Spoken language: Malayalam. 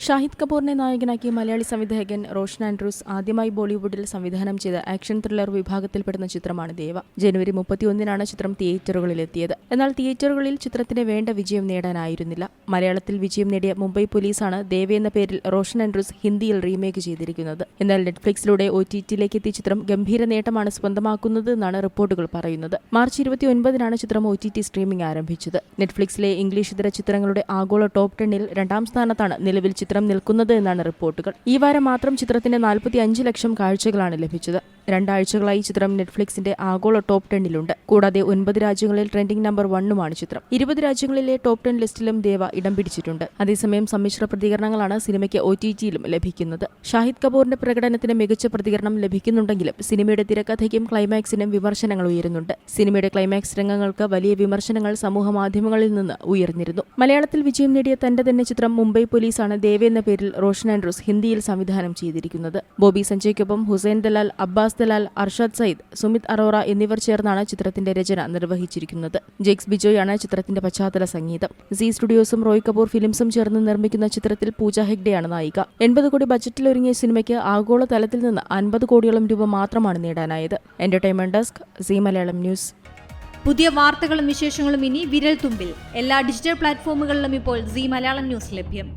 ഷാഹിദ് കപൂറിനെ നായകനാക്കി മലയാളി സംവിധായകൻ റോഷൻ ആൻഡ്രൂസ് ആദ്യമായി ബോളിവുഡിൽ സംവിധാനം ചെയ്ത ആക്ഷൻ ത്രില്ലർ വിഭാഗത്തിൽപ്പെടുന്ന ചിത്രമാണ് ദേവ. ജനുവരി 31-നാണ് ചിത്രം തിയേറ്ററുകളിലെത്തിയത്. എന്നാൽ തിയേറ്ററുകളിൽ ചിത്രത്തിന് വേണ്ട വിജയം നേടാനായിരുന്നില്ല. മലയാളത്തിൽ വിജയം നേടിയ മുംബൈ പോലീസാണ് ദേവ എന്ന പേരിൽ റോഷൻ ആൻഡ്രൂസ് ഹിന്ദിയിൽ റീമേക്ക് ചെയ്തിരിക്കുന്നത്. എന്നാൽ നെറ്റ്ഫ്ലിക്സിലൂടെ OTT-ലേക്ക് എത്തിയ ചിത്രം ഗംഭീര നേട്ടമാണ് സ്വന്തമാക്കുന്നത് എന്നാണ് റിപ്പോർട്ടുകൾ പറയുന്നത്. മാർച്ച് 29-നാണ് ചിത്രം OTT സ്ട്രീമിംഗ് ആരംഭിച്ചത്. നെറ്റ്ഫ്ലിക്സിലെ ഇംഗ്ലീഷ് ഇതര ചിത്രങ്ങളുടെ ആഗോള ടോപ്പ് 10-ൽ 2-ാം സ്ഥാനത്താണ് നിലവിൽ ചിത്രം നിൽക്കുന്നത് എന്നാണ് റിപ്പോർട്ടുകൾ. ഈ വാരം മാത്രം ചിത്രത്തിന് 45 ലക്ഷം കാഴ്ചകളാണ് ലഭിച്ചത്. 2 ആഴ്ചകളായി ചിത്രം നെറ്റ്ഫ്ലിക്സിന്റെ ആഗോള ടോപ്പ് 10-ലുണ്ട്. കൂടാതെ 9 രാജ്യങ്ങളിൽ ട്രെൻഡിംഗ് നമ്പർ 1-ഉമാണ് ചിത്രം. 20 രാജ്യങ്ങളിലെ ടോപ്പ് 10 ലിസ്റ്റിലും ദേവ ഇടം പിടിച്ചിട്ടുണ്ട്. അതേസമയം സമ്മിശ്ര പ്രതികരണങ്ങളാണ് സിനിമയ്ക്ക് OTT-യിലും ലഭിക്കുന്നത്. ഷാഹിദ് കപൂറിന്റെ പ്രകടനത്തിന് മികച്ച പ്രതികരണം ലഭിക്കുന്നുണ്ടെങ്കിലും സിനിമയുടെ തിരക്കഥയ്ക്കും ക്ലൈമാക്സിനും വിമർശനങ്ങൾ ഉയരുന്നുണ്ട്. സിനിമയുടെ ക്ലൈമാക്സ് രംഗങ്ങൾക്ക് വലിയ വിമർശനങ്ങൾ സമൂഹമാധ്യമങ്ങളിൽ നിന്ന് ഉയർന്നിരുന്നു. മലയാളത്തിൽ വിജയം നേടിയ തന്റെ തന്നെ ചിത്രം മുംബൈ പോലീസാണ് ദേവ എന്ന പേരിൽ റോഷൻ ആൻഡ്രൂസ് ഹിന്ദിയിൽ സംവിധാനം ചെയ്തിരിക്കുന്നത്. ബോബി സഞ്ജയ്ക്കൊപ്പം ഹുസൈൻ ദലാൽ, അബ്ബാസ് ദലാൽ, അർഷാദ് സയ്യിദ്, സുമിത് അറോറ എന്നിവർ ചേർന്നാണ് ചിത്രത്തിന്റെ രചന നിർവഹിച്ചിരിക്കുന്നത്. ജെക്സ് ബിജോയാണ് ചിത്രത്തിന്റെ പശ്ചാത്തല സംഗീതം. സി സ്റ്റുഡിയോസും റോയ് കപൂർ ഫിലിംസും ചേർന്ന് നിർമ്മിക്കുന്ന ചിത്രത്തിൽ പൂജ ഹെഗ്ഡെയാണ് നായിക. 80 കോടി ബജറ്റിലൊരുങ്ങിയ സിനിമയ്ക്ക് ആഗോള തലത്തിൽ നിന്ന് 50 കോടിയോളം രൂപ മാത്രമാണ് നേടാനായത്. Entertainment desk, Zee Malayalam news. പുതിയ വാർത്തകളും വിശേഷങ്ങളും ഇനി വിരൽ തുമ്പിൽ. എല്ലാ ഡിജിറ്റൽ പ്ലാറ്റ്ഫോമുകളിലും ഇപ്പോൾ സി മലയാളം ന്യൂസ് ലഭ്യം.